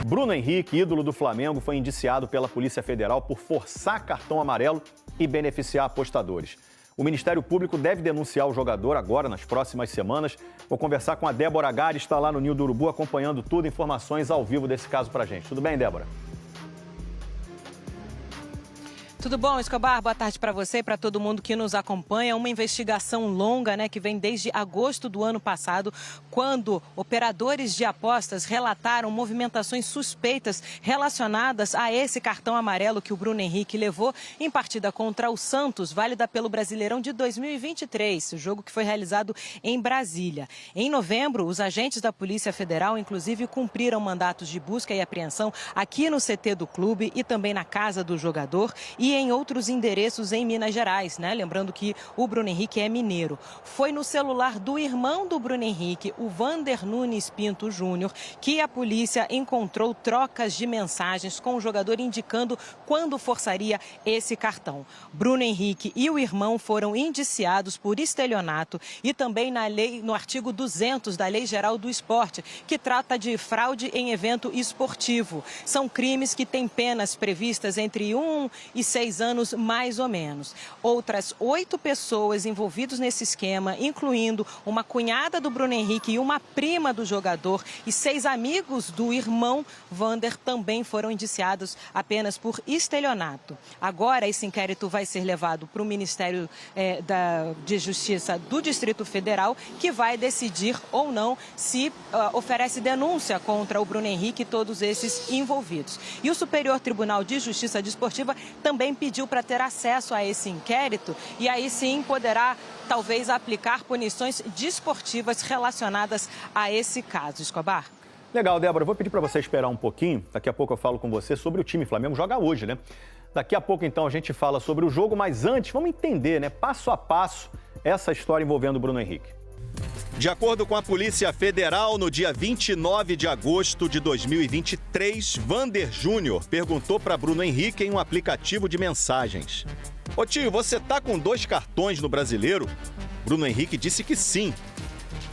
Bruno Henrique, ídolo do Flamengo, foi indiciado pela Polícia Federal por forçar cartão amarelo e beneficiar apostadores. O Ministério Público deve denunciar o jogador agora, nas próximas semanas. Vou conversar com a Débora Gari, está lá no Ninho do Urubu, acompanhando tudo, informações ao vivo desse caso pra gente. Tudo bem, Débora? Tudo bom, Escobar? Boa tarde para você e para todo mundo que nos acompanha. Uma investigação longa, que vem desde agosto do ano passado, quando operadores de apostas relataram movimentações suspeitas relacionadas a esse cartão amarelo que o Bruno Henrique levou em partida contra o Santos, válida pelo Brasileirão de 2023, o jogo que foi realizado em Brasília. Em novembro, os agentes da Polícia Federal, inclusive, cumpriram mandatos de busca e apreensão aqui no CT do clube e também na casa do jogador e em outros endereços em Minas Gerais, Lembrando que o Bruno Henrique é mineiro. Foi no celular do irmão do Bruno Henrique, o Vander Nunes Pinto Júnior, que a polícia encontrou trocas de mensagens com o jogador indicando quando forçaria esse cartão. Bruno Henrique e o irmão foram indiciados por estelionato e também no artigo 200 da Lei Geral do Esporte, que trata de fraude em evento esportivo. São crimes que têm penas previstas entre 1 e 6 anos, mais ou menos. Outras 8 pessoas envolvidas nesse esquema, incluindo uma cunhada do Bruno Henrique e uma prima do jogador, e 6 amigos do irmão Vander, também foram indiciados apenas por estelionato. Agora, esse inquérito vai ser levado para o Ministério de Justiça do Distrito Federal, que vai decidir ou não se oferece denúncia contra o Bruno Henrique e todos esses envolvidos. E o Superior Tribunal de Justiça Desportiva também pediu para ter acesso a esse inquérito e aí sim poderá talvez aplicar punições desportivas relacionadas a esse caso. Escobar. Legal, Débora. Eu vou pedir para você esperar um pouquinho. Daqui a pouco eu falo com você sobre o time. O Flamengo joga hoje, Daqui a pouco, então, a gente fala sobre o jogo, mas antes, vamos entender, passo a passo, essa história envolvendo o Bruno Henrique. De acordo com a Polícia Federal, no dia 29 de agosto de 2023, Vander Júnior perguntou para Bruno Henrique em um aplicativo de mensagens: "Ô tio, você tá com 2 cartões no Brasileiro?" Bruno Henrique disse que sim.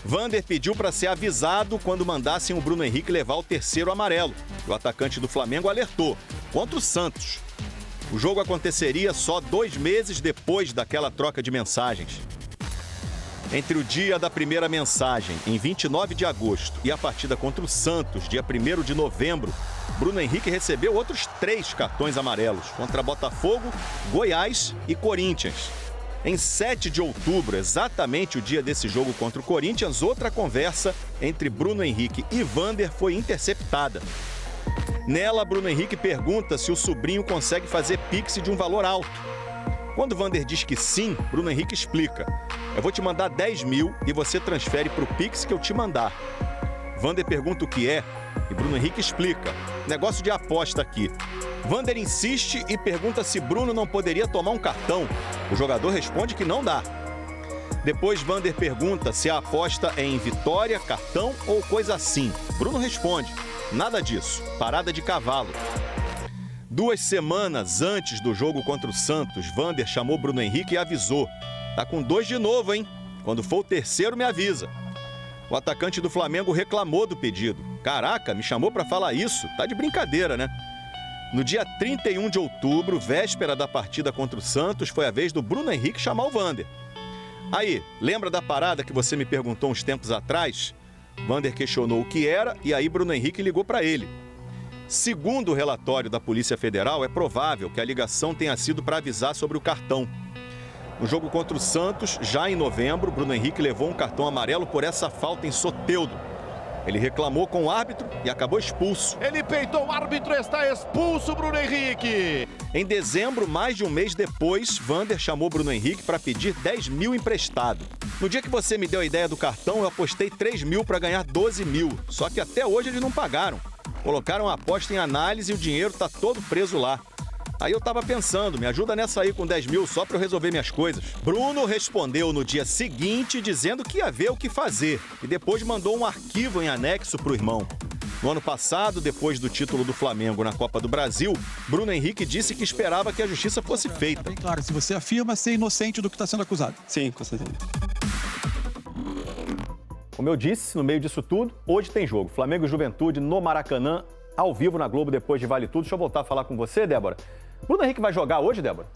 Vander pediu para ser avisado quando mandassem o Bruno Henrique levar o 3º amarelo. O atacante do Flamengo alertou: contra o Santos. O jogo aconteceria só 2 meses depois daquela troca de mensagens. Entre o dia da primeira mensagem, em 29 de agosto, e a partida contra o Santos, dia 1º de novembro, Bruno Henrique recebeu outros 3 cartões amarelos, contra Botafogo, Goiás e Corinthians. Em 7 de outubro, exatamente o dia desse jogo contra o Corinthians, outra conversa entre Bruno Henrique e Vander foi interceptada. Nela, Bruno Henrique pergunta se o sobrinho consegue fazer pix de um valor alto. Quando Vander diz que sim, Bruno Henrique explica: "Eu vou te mandar 10 mil e você transfere para o Pix que eu te mandar." Vander pergunta o que é e Bruno Henrique explica: "Negócio de aposta aqui." Vander insiste e pergunta se Bruno não poderia tomar um cartão. O jogador responde que não dá. Depois Vander pergunta se a aposta é em vitória, cartão ou coisa assim. Bruno responde: "Nada disso, parada de cavalo." 2 semanas antes do jogo contra o Santos, Vander chamou Bruno Henrique e avisou: "Tá com 2 de novo, hein? Quando for o 3º, me avisa." O atacante do Flamengo reclamou do pedido. "Caraca, me chamou para falar isso? Tá de brincadeira, né?" No dia 31 de outubro, véspera da partida contra o Santos, foi a vez do Bruno Henrique chamar o Vander. "Aí, lembra da parada que você me perguntou uns tempos atrás?" Vander questionou o que era e aí Bruno Henrique ligou para ele. Segundo o relatório da Polícia Federal, é provável que a ligação tenha sido para avisar sobre o cartão. No jogo contra o Santos, já em novembro, Bruno Henrique levou um cartão amarelo por essa falta em Soteldo. Ele reclamou com o árbitro e acabou expulso. Ele peitou o árbitro, está expulso Bruno Henrique. Em dezembro, mais de um mês depois, Vander chamou Bruno Henrique para pedir 10 mil emprestado. "No dia que você me deu a ideia do cartão, eu apostei 3 mil para ganhar 12 mil. Só que até hoje eles não pagaram. Colocaram a aposta em análise e o dinheiro tá todo preso lá. Aí eu tava pensando, me ajuda nessa aí com 10 mil só para eu resolver minhas coisas." Bruno respondeu no dia seguinte dizendo que ia ver o que fazer e depois mandou um arquivo em anexo pro irmão. No ano passado, depois do título do Flamengo na Copa do Brasil, Bruno Henrique disse que esperava que a justiça fosse feita. Bem claro, se você afirma ser inocente do que está sendo acusado. Sim, com certeza. Como eu disse, no meio disso tudo, hoje tem jogo. Flamengo e Juventude no Maracanã, ao vivo na Globo depois de Vale Tudo. Deixa eu voltar a falar com você, Débora. Bruno Henrique vai jogar hoje, Débora?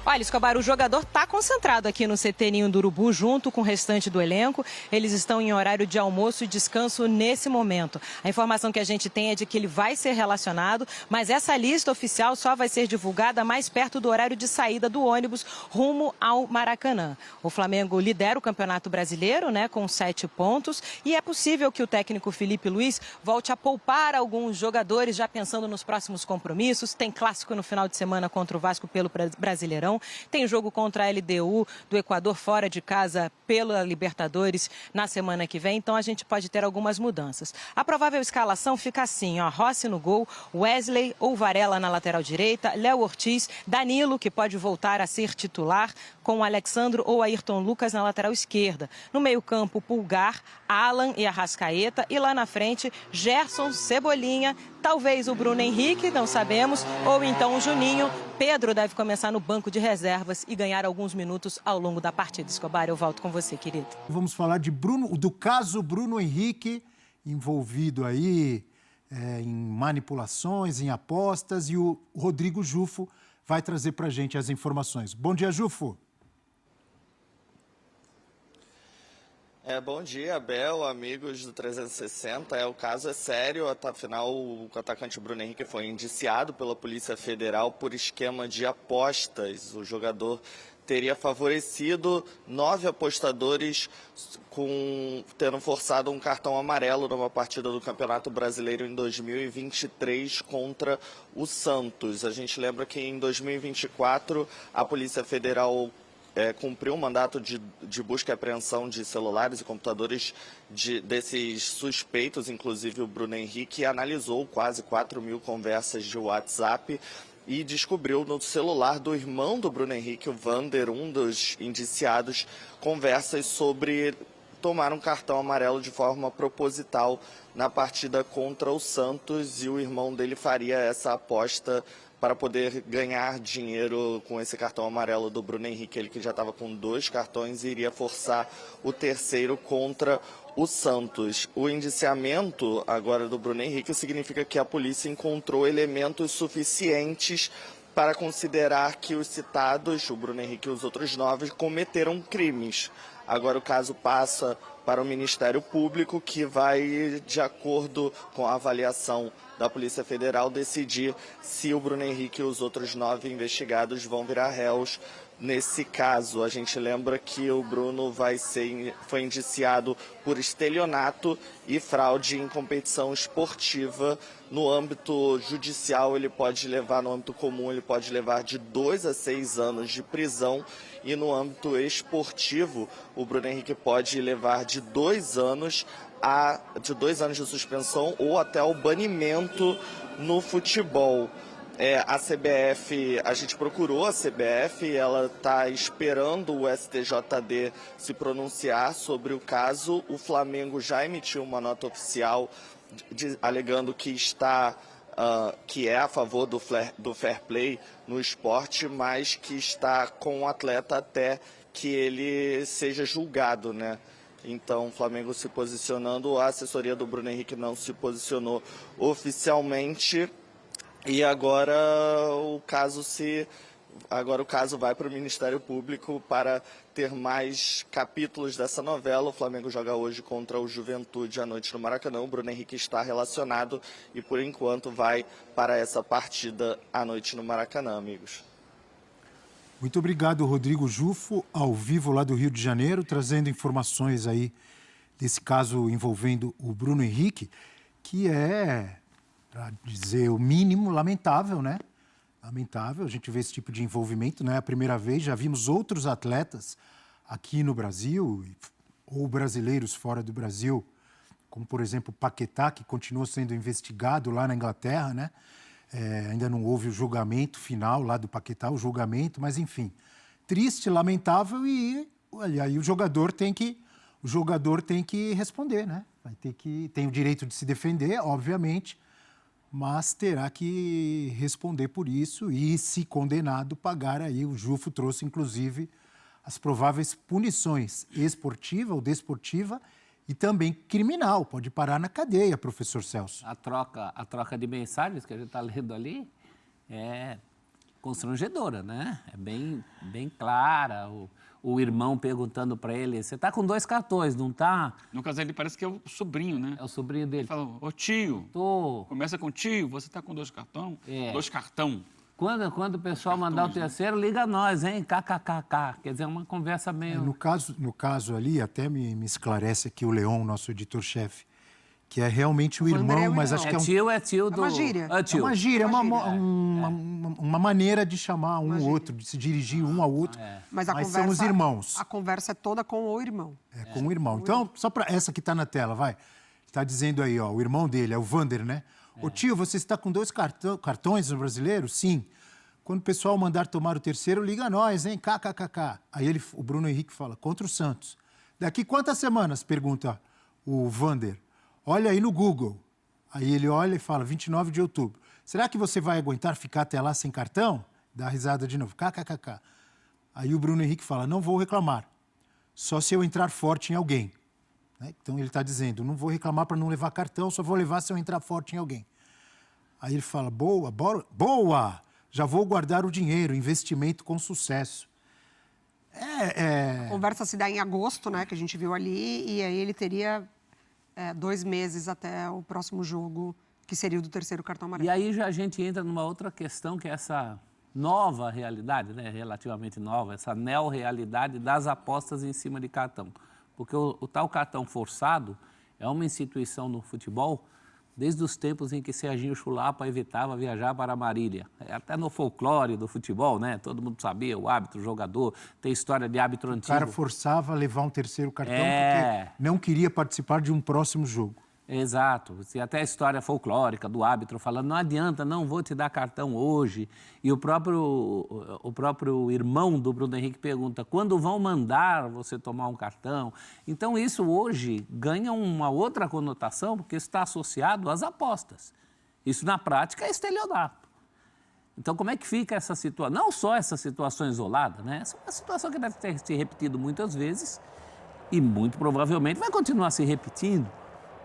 Olha, Escobar, o jogador está concentrado aqui no CT Ninho do Urubu, junto com o restante do elenco. Eles estão em horário de almoço e descanso nesse momento. A informação que a gente tem é de que ele vai ser relacionado, mas essa lista oficial só vai ser divulgada mais perto do horário de saída do ônibus rumo ao Maracanã. O Flamengo lidera o Campeonato Brasileiro, né, com 7 pontos, e é possível que o técnico Felipe Luiz volte a poupar alguns jogadores, já pensando nos próximos compromissos. Tem clássico no final de semana contra o Vasco pelo Brasileirão. Tem jogo contra a LDU do Equador fora de casa pela Libertadores na semana que vem, então a gente pode ter algumas mudanças. A provável escalação fica assim, ó: Rossi no gol, Wesley ou Varela na lateral direita, Léo Ortiz, Danilo, que pode voltar a ser titular, com Alexandro ou Ayrton Lucas na lateral esquerda. No meio-campo, Pulgar, Alan e Arrascaeta, e lá na frente, Gerson, Cebolinha, talvez o Bruno Henrique, não sabemos, ou então o Juninho. Pedro deve começar no banco de reservas e ganhar alguns minutos ao longo da partida. Escobar, eu volto com você, querido. Vamos falar do caso Bruno Henrique, envolvido aí em manipulações, em apostas, e o Rodrigo Jufo vai trazer para a gente as informações. Bom dia, Jufo. Bom dia, Abel, amigos do 360. O caso é sério, afinal o atacante Bruno Henrique foi indiciado pela Polícia Federal por esquema de apostas. O jogador teria favorecido 9 apostadores tendo forçado um cartão amarelo numa partida do Campeonato Brasileiro em 2023 contra o Santos. A gente lembra que em 2024 a Polícia Federal cumpriu um mandato de busca e apreensão de celulares e computadores desses suspeitos, inclusive o Bruno Henrique, analisou quase 4.000 conversas de WhatsApp e descobriu no celular do irmão do Bruno Henrique, o Vander, um dos indiciados, conversas sobre tomar um cartão amarelo de forma proposital na partida contra o Santos, e o irmão dele faria essa aposta para poder ganhar dinheiro com esse cartão amarelo do Bruno Henrique. Ele que já estava com 2 cartões e iria forçar o terceiro contra o Santos. O indiciamento agora do Bruno Henrique significa que a polícia encontrou elementos suficientes para considerar que os citados, o Bruno Henrique e os outros 9, cometeram crimes. Agora o caso passa para o Ministério Público, que vai, de acordo com a avaliação da Polícia Federal, decidir se o Bruno Henrique e os outros 9 investigados vão virar réus. Nesse caso, a gente lembra que o Bruno foi indiciado por estelionato e fraude em competição esportiva. No âmbito judicial, no âmbito comum, ele pode levar de 2 a 6 anos de prisão. E no âmbito esportivo, o Bruno Henrique pode levar de 2 anos de suspensão ou até o banimento no futebol. A CBF, a gente procurou a CBF, ela está esperando o STJD se pronunciar sobre o caso. O Flamengo já emitiu uma nota oficial alegando que que é a favor do fair play no esporte, mas que está com o atleta até que ele seja julgado, né? Então, o Flamengo se posicionando, a assessoria do Bruno Henrique não se posicionou oficialmente. E agora o caso vai para o Ministério Público para ter mais capítulos dessa novela. O Flamengo joga hoje contra o Juventude à noite no Maracanã. O Bruno Henrique está relacionado e, por enquanto, vai para essa partida à noite no Maracanã, amigos. Muito obrigado, Rodrigo Jufo, ao vivo lá do Rio de Janeiro, trazendo informações aí desse caso envolvendo o Bruno Henrique, que é, para dizer o mínimo, lamentável, né? Lamentável, a gente vê esse tipo de envolvimento, não é a primeira vez, já vimos outros atletas aqui no Brasil, ou brasileiros fora do Brasil, como, por exemplo, o Paquetá, que continua sendo investigado lá na Inglaterra, né? Ainda não houve o julgamento final lá do Paquetá, o julgamento, mas enfim, triste, lamentável, e aí o jogador tem que responder, né? Tem o direito de se defender, obviamente, mas terá que responder por isso e, se condenado, pagar aí. O Jufo trouxe, inclusive, as prováveis punições esportiva ou desportiva e também criminal, pode parar na cadeia, professor Celso. A troca de mensagens que a gente está lendo ali é constrangedora, né? É bem clara. O irmão perguntando para ele, você está com 2 cartões, não está? No caso, ele parece que é o sobrinho, né? É o sobrinho dele. Ele falou, ô tio, Tô. começa com tio, você está com 2 cartões? É. 2 cartão. Quando o pessoal mandar o terceiro, liga nós, hein? KKKK. Quer dizer, uma conversa meio... No caso ali, até me esclarece aqui o Leon, nosso editor-chefe, que é realmente o irmão, mas acho que é tio do... É uma gíria. É uma gíria, uma maneira de chamar um ou outro, de se dirigir um ao outro. Mas são os irmãos. A conversa é toda com o irmão. É com o irmão. Então, só para essa que está na tela, vai. Está dizendo aí, ó, o irmão dele, é o Vander, né? Ô tio, você está com 2 cartões no brasileiro? Sim. Quando o pessoal mandar tomar o terceiro, liga a nós, hein? KKKK. Aí o Bruno Henrique fala, contra o Santos. Daqui quantas semanas? Pergunta o Vander. Olha aí no Google. Aí ele olha e fala, 29 de outubro. Será que você vai aguentar ficar até lá sem cartão? Dá risada de novo, kkkk. Aí o Bruno Henrique fala, não vou reclamar, só se eu entrar forte em alguém. Né? Então ele está dizendo, não vou reclamar para não levar cartão, só vou levar se eu entrar forte em alguém. Aí ele fala, boa, já vou guardar o dinheiro, investimento com sucesso. A conversa se dá em agosto, né, que a gente viu ali, e aí ele teria 2 meses até o próximo jogo, que seria o do terceiro cartão amarelo. E aí já a gente entra numa outra questão, que é essa nova realidade, né, relativamente nova, essa neo-realidade das apostas em cima de cartão. Porque o tal cartão forçado é uma instituição no futebol desde os tempos em que Serginho Chulapa evitava viajar para Marília. Até no folclore do futebol, né? Todo mundo sabia, o árbitro, o jogador, tem história de árbitro antigo. O cara forçava a levar um terceiro cartão porque não queria participar de um próximo jogo. Exato. Tem até a história folclórica do árbitro falando, não adianta, não vou te dar cartão hoje. E o próprio irmão do Bruno Henrique pergunta, quando vão mandar você tomar um cartão? Então isso hoje ganha uma outra conotação, porque está associado às apostas. Isso na prática é estelionato. Então como é que fica essa situação? Não só essa situação isolada, né? Essa é uma situação que deve ter se repetido muitas vezes e muito provavelmente vai continuar se repetindo.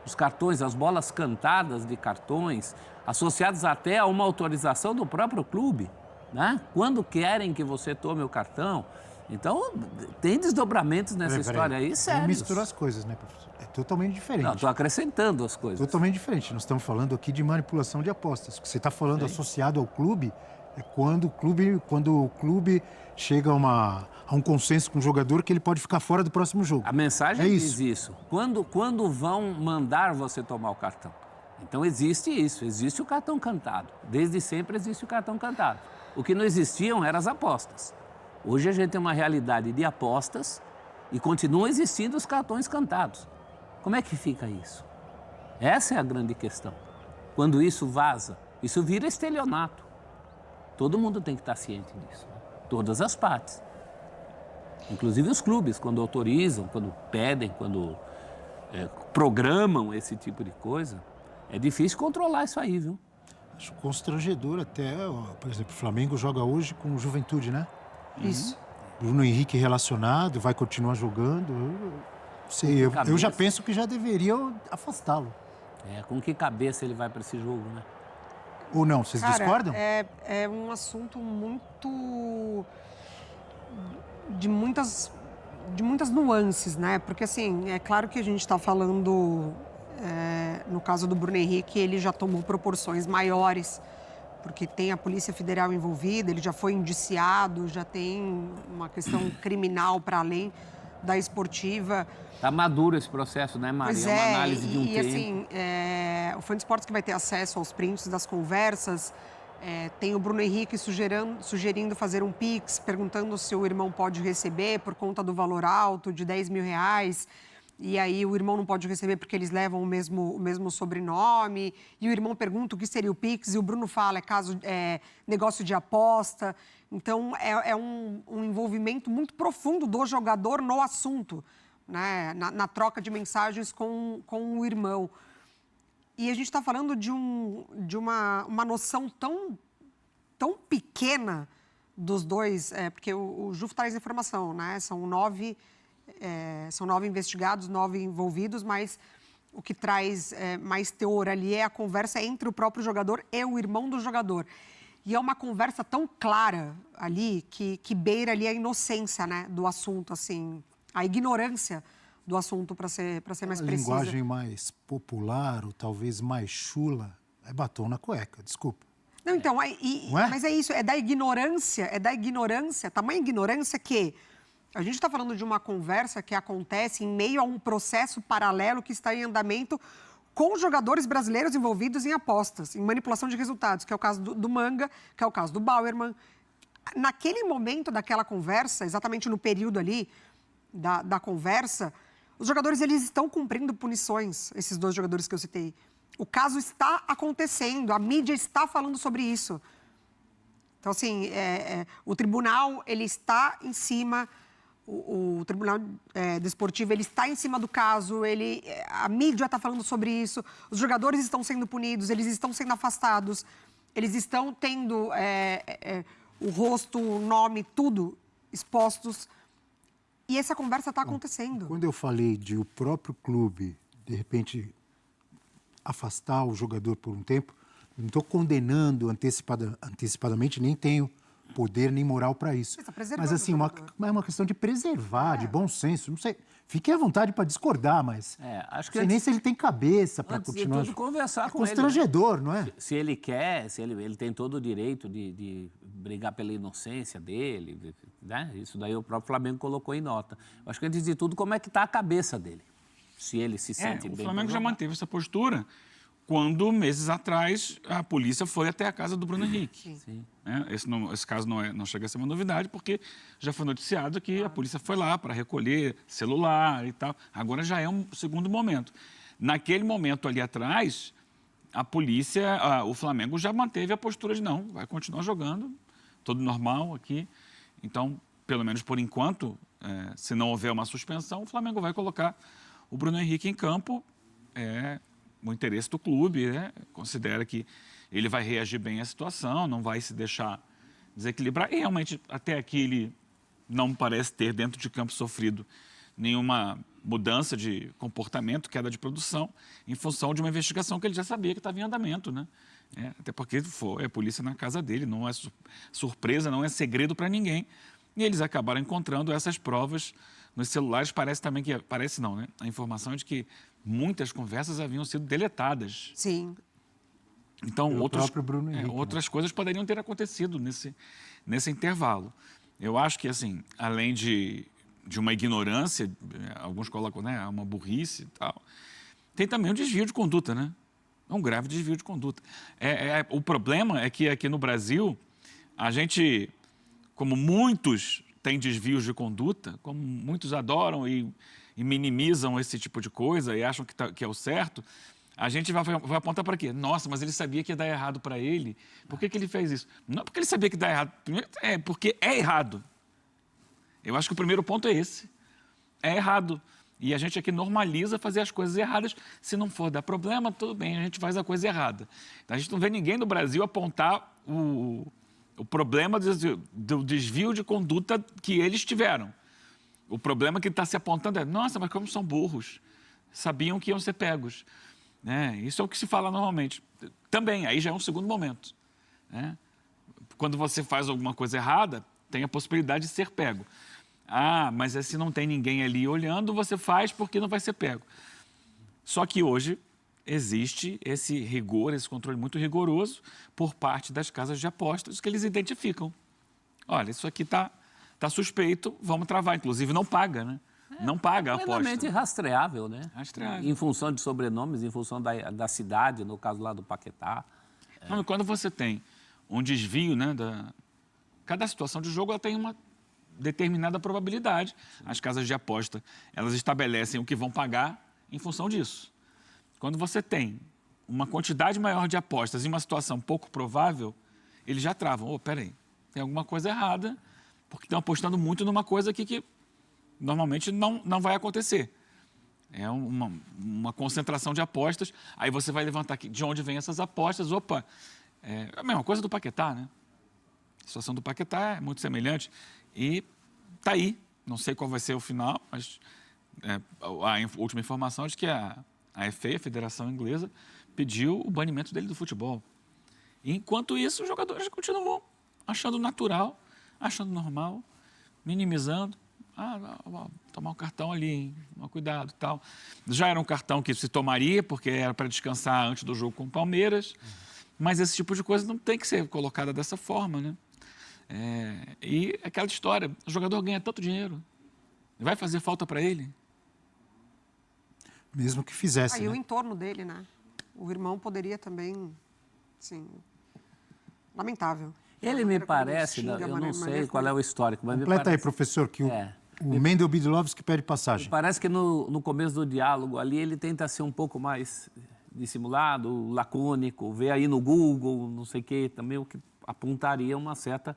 Os cartões, as bolas cantadas de cartões, associados até a uma autorização do próprio clube, né? Quando querem que você tome o cartão. Então, tem desdobramentos nessa história aí, sérios. Não mistura as coisas, né, professor? É totalmente diferente. Não, estou acrescentando as coisas. Totalmente diferente. Nós estamos falando aqui de manipulação de apostas. O que você está falando associado ao clube é quando o clube chega a um consenso com o jogador que ele pode ficar fora do próximo jogo. A mensagem diz isso. Quando vão mandar você tomar o cartão? Então existe isso, existe o cartão cantado. Desde sempre existe o cartão cantado. O que não existiam eram as apostas. Hoje a gente tem uma realidade de apostas e continuam existindo os cartões cantados. Como é que fica isso? Essa é a grande questão. Quando isso vaza, isso vira estelionato. Todo mundo tem que estar ciente disso. Todas as partes. Inclusive os clubes, quando autorizam, quando pedem, quando programam esse tipo de coisa, é difícil controlar isso aí, viu? Acho constrangedor até, por exemplo, o Flamengo joga hoje com o Juventude, né? Isso. Bruno Henrique relacionado, vai continuar jogando. Eu já penso que já deveriam afastá-lo. Com que cabeça ele vai para esse jogo, né? Ou não, vocês discordam? É um assunto muito... de muitas nuances, né? Porque, assim, é claro que a gente está falando, no caso do Bruno Henrique, ele já tomou proporções maiores, porque tem a Polícia Federal envolvida, ele já foi indiciado, já tem uma questão criminal para além da esportiva. Está maduro esse processo, né, Maria? Pois é uma análise de um tempo. Assim, o Fã de Esportes que vai ter acesso aos prints das conversas, tem o Bruno Henrique sugerindo fazer um Pix, perguntando se o irmão pode receber por conta do valor alto de R$10 mil. E aí o irmão não pode receber porque eles levam o mesmo sobrenome. E o irmão pergunta o que seria o Pix e o Bruno fala, negócio de aposta. Então, é um envolvimento muito profundo do jogador no assunto, né? Na troca de mensagens com o irmão. E a gente está falando de uma noção tão pequena dos dois, porque o Jufo traz informação, né? São 9 São 9 investigados, 9 envolvidos, mas o que traz mais teor ali é a conversa entre o próprio jogador e o irmão do jogador. E é uma conversa tão clara ali que beira ali a inocência, né, do assunto, assim, a ignorância do assunto, para ser mais precisa. A linguagem mais popular, ou talvez mais chula, é batom na cueca, desculpa. Não, então, mas é isso, é da ignorância, tamanha ignorância que a gente está falando de uma conversa que acontece em meio a um processo paralelo que está em andamento com jogadores brasileiros envolvidos em apostas, em manipulação de resultados, que é o caso do Manga, que é o caso do Bauerman. Naquele momento daquela conversa, exatamente no período ali da conversa, os jogadores eles estão cumprindo punições, esses 2 jogadores que eu citei. O caso está acontecendo, a mídia está falando sobre isso. Então, assim, o tribunal ele está em cima... O Tribunal Desportivo ele está em cima do caso, a mídia está falando sobre isso, os jogadores estão sendo punidos, eles estão sendo afastados, eles estão tendo o rosto, o nome, tudo expostos. E essa conversa está acontecendo. Quando eu falei de o próprio clube, de repente, afastar o jogador por um tempo, não estou condenando antecipadamente, nem tenho poder nem moral para isso. Mas, assim, é uma questão de preservar, de bom senso. Não sei, fique à vontade para discordar, mas acho que não sei nem se ele tem cabeça para continuar. Antes de tudo, conversar com constrangedor, ele, né? Não é? Se ele quer, se ele tem todo o direito de brigar pela inocência dele, né? Isso daí o próprio Flamengo colocou em nota. Eu acho que, antes de tudo, como é que está a cabeça dele? Se ele se sente bem. O Flamengo já manteve essa postura quando, meses atrás, a polícia foi até a casa do Bruno Henrique. Sim. Esse caso não chega a ser uma novidade, porque já foi noticiado que a polícia foi lá para recolher celular e tal. Agora já é um segundo momento. Naquele momento ali atrás, a polícia, o Flamengo já manteve a postura de não, vai continuar jogando, tudo normal aqui. Então, pelo menos por enquanto, se não houver uma suspensão, o Flamengo vai colocar o Bruno Henrique em campo. O interesse do clube, considera que ele vai reagir bem à situação, não vai se deixar desequilibrar. E realmente, até aqui, ele não parece ter, dentro de campo, sofrido nenhuma mudança de comportamento, queda de produção, em função de uma investigação que ele já sabia que estava em andamento, né? Até porque foi a polícia na casa dele, não é surpresa, não é segredo para ninguém. E eles acabaram encontrando essas provas nos celulares. Parece também que... Parece não, né? A informação é de que muitas conversas haviam sido deletadas. Sim. Então, Bruno Henrique, outras coisas poderiam ter acontecido nesse intervalo. Eu acho que, assim, além de uma ignorância, alguns colocam, né, uma burrice e tal, tem também um desvio de conduta, né? É um grave desvio de conduta. O problema é que aqui no Brasil, a gente, como muitos têm desvios de conduta, como muitos adoram e minimizam esse tipo de coisa e acham que é o certo, a gente vai apontar para quê? Nossa, mas ele sabia que ia dar errado para ele. Por que ele fez isso? Não porque ele sabia que ia dar errado. Primeiro, porque é errado. Eu acho que o primeiro ponto é esse. É errado. E a gente aqui normaliza fazer as coisas erradas. Se não for dar problema, tudo bem, a gente faz a coisa errada. Então, a gente não vê ninguém no Brasil apontar o problema do desvio de conduta que eles tiveram. O problema que está se apontando é, nossa, mas como são burros, sabiam que iam ser pegos. Isso é o que se fala normalmente. Também, aí já é um segundo momento. Quando você faz alguma coisa errada, tem a possibilidade de ser pego. Mas se não tem ninguém ali olhando, você faz porque não vai ser pego. Só que hoje existe esse rigor, esse controle muito rigoroso por parte das casas de apostas que eles identificam. Olha, isso aqui está suspeito, vamos travar. Inclusive, não paga, né? Não paga a aposta. Plenamente rastreável, né? Rastreável. Em função de sobrenomes, em função da cidade, no caso lá do Paquetá. Não, quando você tem um desvio, né, cada situação de jogo ela tem uma determinada probabilidade. As casas de aposta, elas estabelecem o que vão pagar em função disso. Quando você tem uma quantidade maior de apostas em uma situação pouco provável, eles já travam. Peraí, tem alguma coisa errada, porque estão apostando muito numa coisa aqui que normalmente não vai acontecer. É uma concentração de apostas. Aí você vai levantar aqui de onde vêm essas apostas. É a mesma coisa do Paquetá, né? A situação do Paquetá é muito semelhante. E está aí. Não sei qual vai ser o final, mas a última informação é de que a FA, a Federação Inglesa, pediu o banimento dele do futebol. Enquanto isso, os jogadores continuam achando natural, achando normal, minimizando. Tomar um cartão ali, hein? Cuidado e tal. Já era um cartão que se tomaria, porque era para descansar antes do jogo com o Palmeiras, mas esse tipo de coisa não tem que ser colocada dessa forma, né? E aquela história, o jogador ganha tanto dinheiro, vai fazer falta para ele? Mesmo que fizesse, E o entorno dele, né? O irmão poderia também, assim, lamentável. Ele me parece, eu não sei qual é o histórico, mas completa aí, professor, que o Mendel Bidlovski pede passagem. Parece que no começo do diálogo ali ele tenta ser um pouco mais dissimulado, lacônico, vê aí no Google, não sei o quê, também o que apontaria uma certa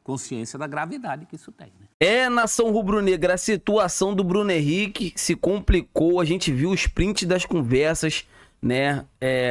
consciência da gravidade que isso tem, né? Nação rubro-negra, a situação do Bruno Henrique se complicou, a gente viu os prints das conversas, né?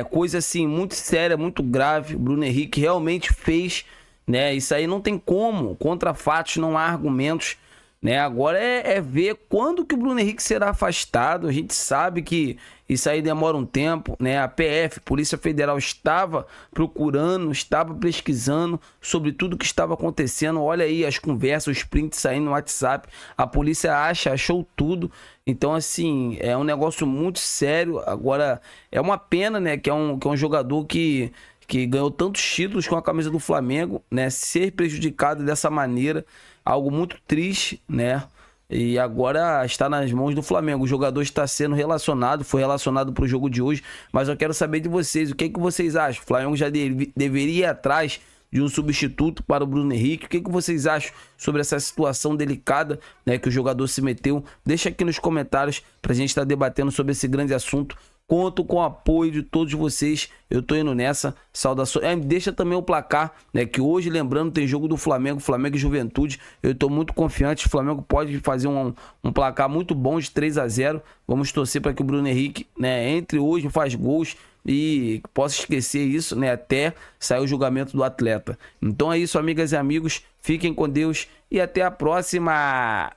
Coisa assim muito séria, muito grave. O Bruno Henrique realmente fez, né? Isso aí não tem como, contra fatos não há argumentos, né? Agora é ver quando que o Bruno Henrique será afastado. A gente sabe que isso aí demora um tempo, né? A PF, Polícia Federal, estava procurando, estava pesquisando sobre tudo que estava acontecendo. Olha aí as conversas, os prints saindo no WhatsApp. A polícia achou tudo. Então, assim, é um negócio muito sério. Agora, é uma pena, né? Que é um jogador que ganhou tantos títulos com a camisa do Flamengo, né? Ser prejudicado dessa maneira, algo muito triste, né? E agora está nas mãos do Flamengo. O jogador está sendo relacionado, foi relacionado para o jogo de hoje, mas eu quero saber de vocês, o que vocês acham? O Flamengo já deveria ir atrás de um substituto para o Bruno Henrique? O que vocês acham sobre essa situação delicada, né, que o jogador se meteu? Deixa aqui nos comentários para a gente estar debatendo sobre esse grande assunto. Conto com o apoio de todos vocês. Eu tô indo nessa. Saudações. Deixa também o placar, né? Que hoje, lembrando, tem jogo do Flamengo e Juventude. Eu tô muito confiante. O Flamengo pode fazer um placar muito bom de 3-0. Vamos torcer para que o Bruno Henrique, né, entre hoje, faz gols e possa esquecer isso, né? Até sair o julgamento do atleta. Então é isso, amigas e amigos. Fiquem com Deus e até a próxima.